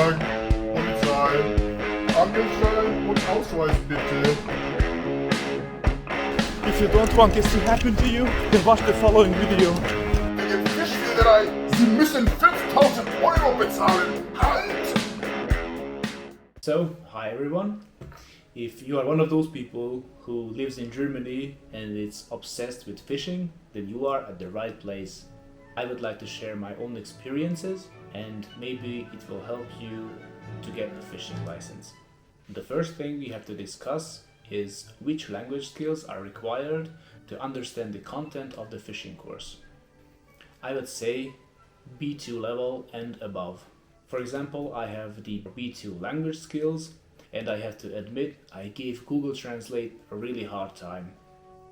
Tag, Polizei, Angestellten und Ausweis bitte. If you don't want this to happen to you, then watch the following video. In der Fischfilterei, Sie müssen 5.000 € bezahlen. Halt! So, hi everyone. If you are one of those people who lives in Germany and is obsessed with fishing, then you are at the right place. I would like to share my own experiences and maybe it will help you to get a fishing license. The first thing we have to discuss is which language skills are required to understand the content of the fishing course. I would say B2 level and above. For example, I have the B2 language skills and I have to admit I gave Google Translate a really hard time.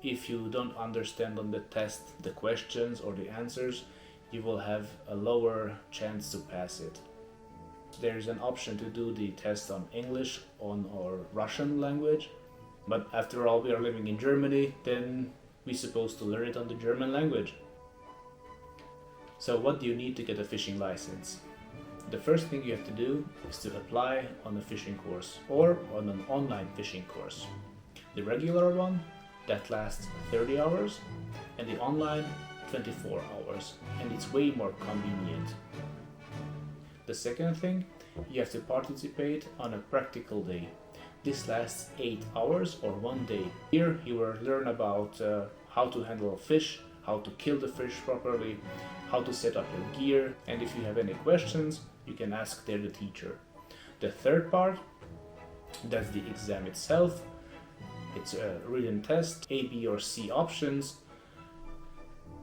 If you don't understand on the test the questions or the answers, you will have a lower chance to pass it. There is an option to do the test on English or Russian language, but after all we are living in Germany, then we're supposed to learn it on the German language. So what do you need to get a fishing license? The first thing you have to do is to apply on a fishing course or on an online fishing course. The regular one, that lasts 30 hours, and the online 24 hours, and it's way more convenient. The second thing, you have to participate on a practical day. This lasts 8 hours or 1 day. Here you will learn about how to handle a fish, how to kill the fish properly, how to set up your gear, and if you have any questions, you can ask there the teacher. The third part, that's the exam itself. It's a written test, A, B or C options.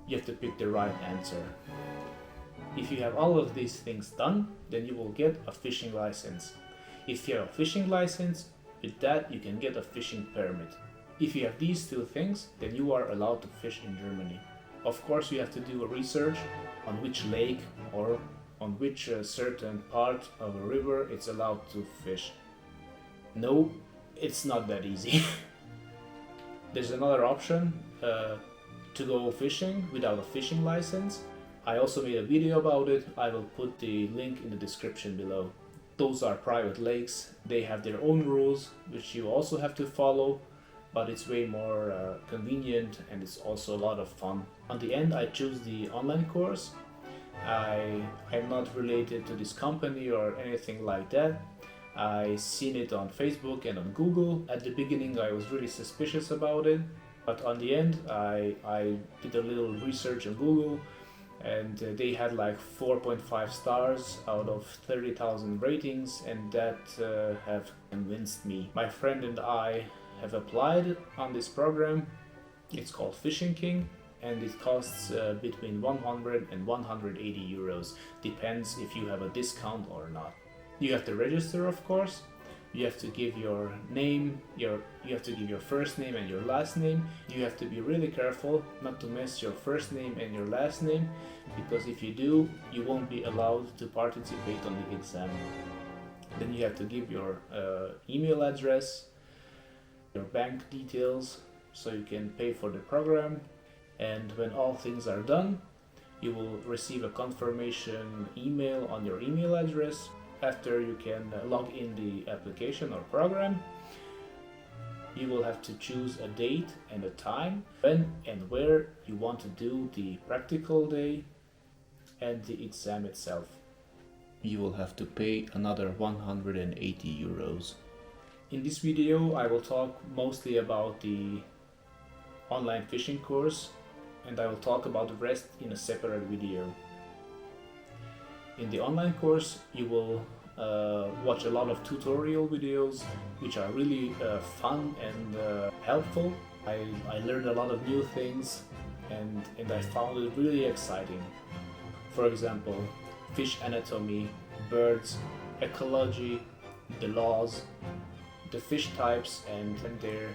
You have to pick the right answer. If you have all of these things done, then you will get a fishing license. If you have a fishing license, with that you can get a fishing permit. If you have these two things, then you are allowed to fish in Germany. Of course, you have to do a research on which lake or on which certain part of a river it's allowed to fish. No, it's not that easy. There's another option to go fishing without a fishing license. I also made a video about it. I will put the link in the description below. Those are private lakes. They have their own rules, which you also have to follow, but it's way more convenient and it's also a lot of fun. On the end, I choose the online course. I'm not related to this company or anything like that. I seen it on Facebook and on Google. At the beginning I was really suspicious about it, but on the end I did a little research on Google and they had like 4.5 stars out of 30,000 ratings, and that have convinced me. My friend and I have applied on this program. It's called Fishing King and it costs between 100 and 180 euros. Depends if you have a discount or not. You have to register, of course. You have to give your name, you have to give your first name and your last name. You have to be really careful not to mess your first name and your last name, because if you do, you won't be allowed to participate on the exam. Then you have to give your email address, your bank details, so you can pay for the program. And when all things are done, you will receive a confirmation email on your email address. After you can log in the application or program, you will have to choose a date and a time when and where you want to do the practical day and the exam itself. You will have to pay another 180 euros. In this video I will talk mostly about the online fishing course, and I will talk about the rest in a separate video. In the online course you will watch a lot of tutorial videos which are really fun and helpful. I learned a lot of new things and I found it really exciting. For example, fish anatomy, birds, ecology, the laws, the fish types and their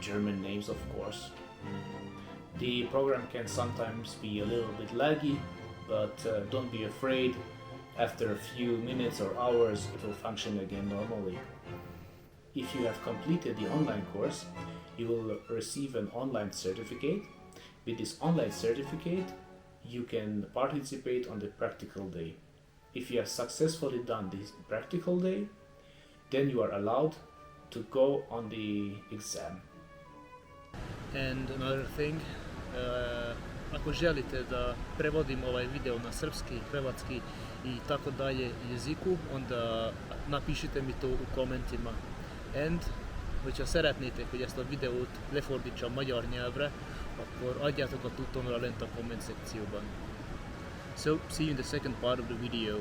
German names, of course. The program can sometimes be a little bit laggy, but don't be afraid. After a few minutes or hours, it will function again normally. If you have completed the online course, you will receive an online certificate. With this online certificate, you can participate on the practical day. if you have successfully done this practical day, then you are allowed to go on the exam. And another thing, ako želite da prevodim ovaj video na srpski, hrvatski i tako dalje jeziku, onda napišite mi to u kommentima. And hogyha szeretnétek, hogy ezt a videót lefordítsam magyar nyelvre, akkor adjátok a tudtomra lent a komment szekcióban. So, see you in the second part of the video.